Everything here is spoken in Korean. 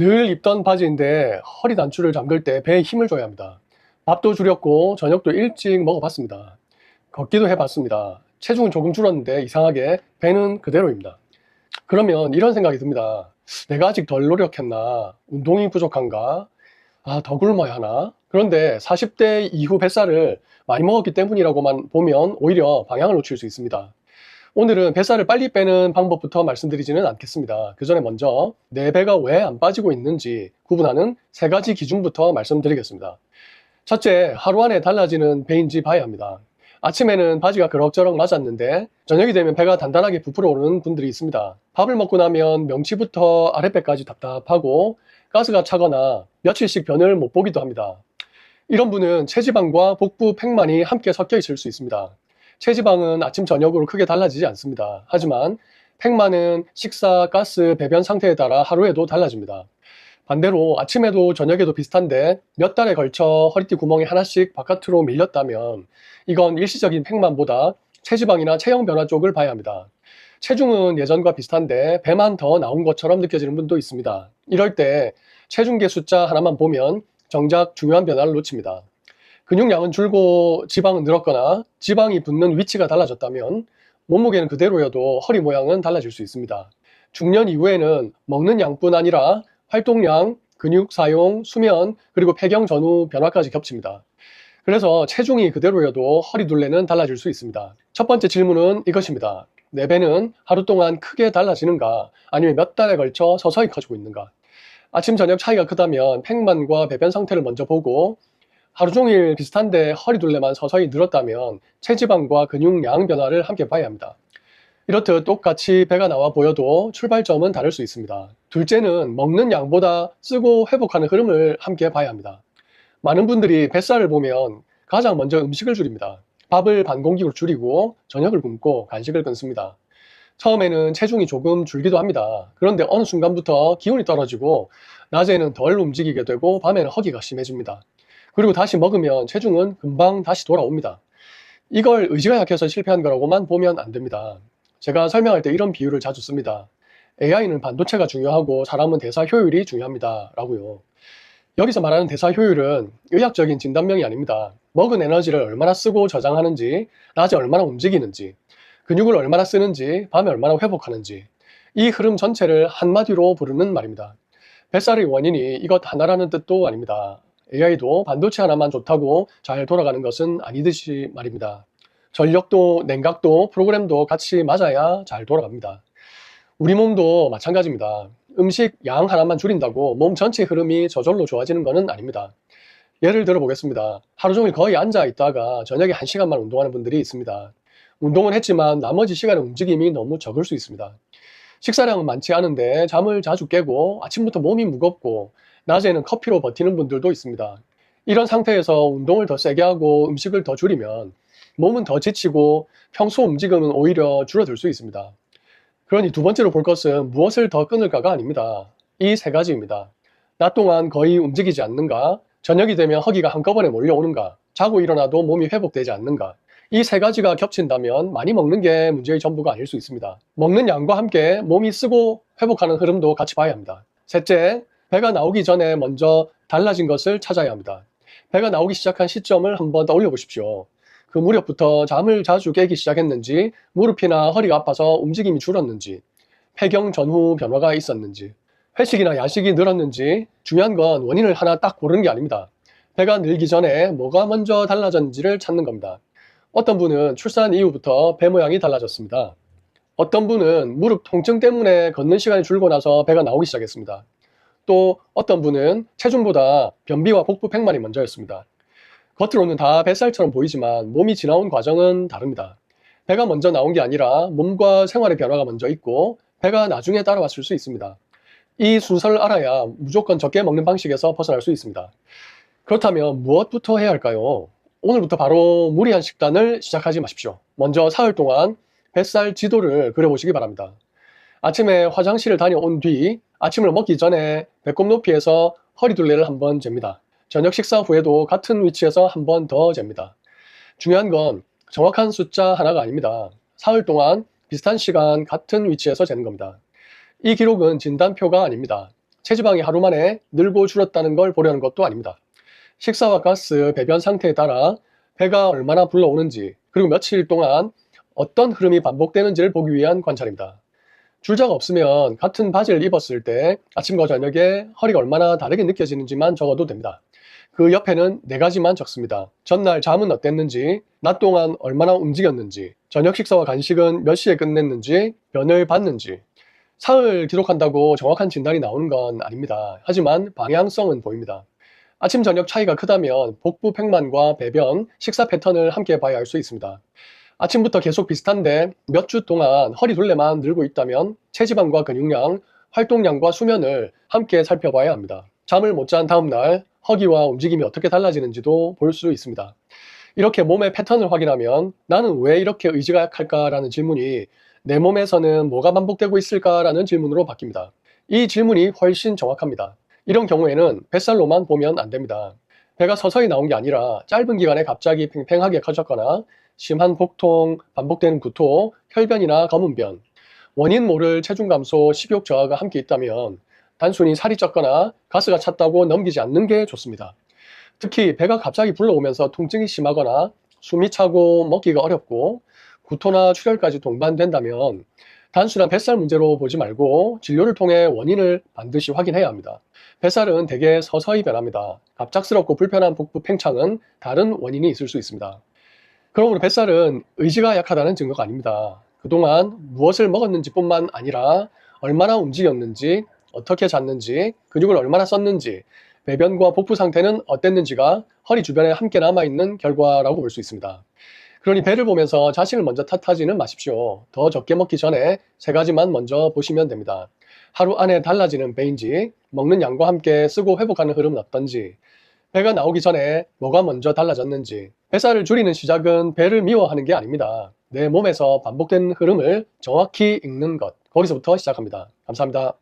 늘 입던 바지인데 허리 단추를 잠글 때 배에 힘을 줘야 합니다. 밥도 줄였고 저녁도 일찍 먹어봤습니다. 걷기도 해봤습니다. 체중은 조금 줄었는데 이상하게 배는 그대로입니다. 그러면 이런 생각이 듭니다. 내가 아직 덜 노력했나? 운동이 부족한가? 더 굶어야 하나? 그런데 40대 이후 뱃살을 많이 먹었기 때문이라고만 보면 오히려 방향을 놓칠 수 있습니다. 오늘은 뱃살을 빨리 빼는 방법부터 말씀드리지는 않겠습니다. 그 전에 먼저 내 배가 왜 안 빠지고 있는지 구분하는 세 가지 기준부터 말씀드리겠습니다. 첫째, 하루 안에 달라지는 배인지 봐야 합니다. 아침에는 바지가 그럭저럭 맞았는데 저녁이 되면 배가 단단하게 부풀어 오르는 분들이 있습니다. 밥을 먹고 나면 명치부터 아랫배까지 답답하고 가스가 차거나 며칠씩 변을 못 보기도 합니다. 이런 분은 체지방과 복부 팽만이 함께 섞여 있을 수 있습니다. 체지방은 아침 저녁으로 크게 달라지지 않습니다. 하지만 팽만은 식사, 가스, 배변 상태에 따라 하루에도 달라집니다. 반대로 아침에도 저녁에도 비슷한데 몇 달에 걸쳐 허리띠 구멍이 하나씩 바깥으로 밀렸다면 이건 일시적인 팽만보다 체지방이나 체형 변화 쪽을 봐야 합니다. 체중은 예전과 비슷한데 배만 더 나온 것처럼 느껴지는 분도 있습니다. 이럴 때 체중계 숫자 하나만 보면 정작 중요한 변화를 놓칩니다. 근육량은 줄고 지방은 늘었거나 지방이 붙는 위치가 달라졌다면 몸무게는 그대로여도 허리 모양은 달라질 수 있습니다. 중년 이후에는 먹는 양뿐 아니라 활동량, 근육 사용, 수면, 그리고 폐경 전후 변화까지 겹칩니다. 그래서 체중이 그대로여도 허리 둘레는 달라질 수 있습니다. 첫 번째 질문은 이것입니다. 내 배는 하루 동안 크게 달라지는가 아니면 몇 달에 걸쳐 서서히 커지고 있는가? 아침 저녁 차이가 크다면 팽만과 배변 상태를 먼저 보고 하루 종일 비슷한데 허리 둘레만 서서히 늘었다면 체지방과 근육량 변화를 함께 봐야 합니다. 이렇듯 똑같이 배가 나와 보여도 출발점은 다를 수 있습니다. 둘째는 먹는 양보다 쓰고 회복하는 흐름을 함께 봐야 합니다. 많은 분들이 뱃살을 보면 가장 먼저 음식을 줄입니다. 밥을 반 공기로 줄이고 저녁을 굶고 간식을 끊습니다. 처음에는 체중이 조금 줄기도 합니다. 그런데 어느 순간부터 기운이 떨어지고 낮에는 덜 움직이게 되고 밤에는 허기가 심해집니다. 그리고 다시 먹으면 체중은 금방 다시 돌아옵니다. 이걸 의지가 약해서 실패한 거라고만 보면 안 됩니다. 제가 설명할 때 이런 비유를 자주 씁니다. AI는 반도체가 중요하고 사람은 대사 효율이 중요합니다. 라고요. 여기서 말하는 대사 효율은 의학적인 진단명이 아닙니다. 먹은 에너지를 얼마나 쓰고 저장하는지, 낮에 얼마나 움직이는지, 근육을 얼마나 쓰는지, 밤에 얼마나 회복하는지, 이 흐름 전체를 한마디로 부르는 말입니다. 뱃살의 원인이 이것 하나라는 뜻도 아닙니다. AI도 반도체 하나만 좋다고 잘 돌아가는 것은 아니듯이 말입니다. 전력도 냉각도 프로그램도 같이 맞아야 잘 돌아갑니다. 우리 몸도 마찬가지입니다. 음식 양 하나만 줄인다고 몸 전체 흐름이 저절로 좋아지는 것은 아닙니다. 예를 들어 보겠습니다. 하루 종일 거의 앉아 있다가 저녁에 1시간만 운동하는 분들이 있습니다. 운동은 했지만 나머지 시간에 움직임이 너무 적을 수 있습니다. 식사량은 많지 않은데 잠을 자주 깨고 아침부터 몸이 무겁고 낮에는 커피로 버티는 분들도 있습니다. 이런 상태에서 운동을 더 세게 하고 음식을 더 줄이면 몸은 더 지치고 평소 움직임은 오히려 줄어들 수 있습니다. 그러니 두 번째로 볼 것은 무엇을 더 끊을까가 아닙니다. 이 세 가지입니다. 낮 동안 거의 움직이지 않는가, 저녁이 되면 허기가 한꺼번에 몰려오는가, 자고 일어나도 몸이 회복되지 않는가. 이 세 가지가 겹친다면 많이 먹는 게 문제의 전부가 아닐 수 있습니다. 먹는 양과 함께 몸이 쓰고 회복하는 흐름도 같이 봐야 합니다. 셋째, 배가 나오기 전에 먼저 달라진 것을 찾아야 합니다. 배가 나오기 시작한 시점을 한번 떠올려 보십시오. 그 무렵부터 잠을 자주 깨기 시작했는지, 무릎이나 허리가 아파서 움직임이 줄었는지, 폐경 전후 변화가 있었는지, 회식이나 야식이 늘었는지, 중요한 건 원인을 하나 딱 고르는 게 아닙니다. 배가 늘기 전에 뭐가 먼저 달라졌는지를 찾는 겁니다. 어떤 분은 출산 이후부터 배 모양이 달라졌습니다. 어떤 분은 무릎 통증 때문에 걷는 시간이 줄고 나서 배가 나오기 시작했습니다. 또 어떤 분은 체중보다 변비와 복부 팽만이 먼저였습니다. 겉으로는 다 뱃살처럼 보이지만 몸이 지나온 과정은 다릅니다. 배가 먼저 나온 게 아니라 몸과 생활의 변화가 먼저 있고 배가 나중에 따라왔을 수 있습니다. 이 순서를 알아야 무조건 적게 먹는 방식에서 벗어날 수 있습니다. 그렇다면 무엇부터 해야 할까요? 오늘부터 바로 무리한 식단을 시작하지 마십시오. 먼저 사흘 동안 뱃살 지도를 그려보시기 바랍니다. 아침에 화장실을 다녀온 뒤 아침을 먹기 전에 배꼽 높이에서 허리 둘레를 한번 잽니다. 저녁 식사 후에도 같은 위치에서 한 번 더 잽니다. 중요한 건 정확한 숫자 하나가 아닙니다. 사흘 동안 비슷한 시간 같은 위치에서 재는 겁니다. 이 기록은 진단표가 아닙니다. 체지방이 하루 만에 늘고 줄었다는 걸 보려는 것도 아닙니다. 식사와 가스, 배변 상태에 따라 배가 얼마나 불러오는지, 그리고 며칠 동안 어떤 흐름이 반복되는지를 보기 위한 관찰입니다. 줄자가 없으면 같은 바지를 입었을 때 아침과 저녁에 허리가 얼마나 다르게 느껴지는지만 적어도 됩니다. 그 옆에는 4가지만 적습니다. 전날 잠은 어땠는지, 낮 동안 얼마나 움직였는지, 저녁 식사와 간식은 몇 시에 끝냈는지, 변을 봤는지. 사흘 기록한다고 정확한 진단이 나오는 건 아닙니다. 하지만 방향성은 보입니다. 아침 저녁 차이가 크다면 복부 팽만과 배변, 식사 패턴을 함께 봐야 할 수 있습니다. 아침부터 계속 비슷한데 몇 주 동안 허리 둘레만 늘고 있다면 체지방과 근육량, 활동량과 수면을 함께 살펴봐야 합니다. 잠을 못 잔 다음날 허기와 움직임이 어떻게 달라지는지도 볼 수 있습니다. 이렇게 몸의 패턴을 확인하면 나는 왜 이렇게 의지가 약할까라는 질문이 내 몸에서는 뭐가 반복되고 있을까라는 질문으로 바뀝니다. 이 질문이 훨씬 정확합니다. 이런 경우에는 뱃살로만 보면 안 됩니다. 배가 서서히 나온 게 아니라 짧은 기간에 갑자기 팽팽하게 커졌거나 심한 복통, 반복되는 구토, 혈변이나 검은변, 원인 모를 체중 감소, 식욕 저하가 함께 있다면 단순히 살이 쪘거나 가스가 찼다고 넘기지 않는 게 좋습니다. 특히 배가 갑자기 불러오면서 통증이 심하거나 숨이 차고 먹기가 어렵고 구토나 출혈까지 동반된다면 단순한 뱃살 문제로 보지 말고 진료를 통해 원인을 반드시 확인해야 합니다. 뱃살은 대개 서서히 변합니다. 갑작스럽고 불편한 복부 팽창은 다른 원인이 있을 수 있습니다. 그러므로 뱃살은 의지가 약하다는 증거가 아닙니다. 그동안 무엇을 먹었는지 뿐만 아니라 얼마나 움직였는지, 어떻게 잤는지, 근육을 얼마나 썼는지, 배변과 복부 상태는 어땠는지가 허리 주변에 함께 남아있는 결과라고 볼 수 있습니다. 그러니 배를 보면서 자신을 먼저 탓하지는 마십시오. 더 적게 먹기 전에 3가지만 먼저 보시면 됩니다. 하루 안에 달라지는 배인지, 먹는 양과 함께 쓰고 회복하는 흐름은 어떤지, 배가 나오기 전에 뭐가 먼저 달라졌는지. 뱃살을 줄이는 시작은 배를 미워하는 게 아닙니다. 내 몸에서 반복되는 흐름을 정확히 읽는 것, 거기서부터 시작합니다. 감사합니다.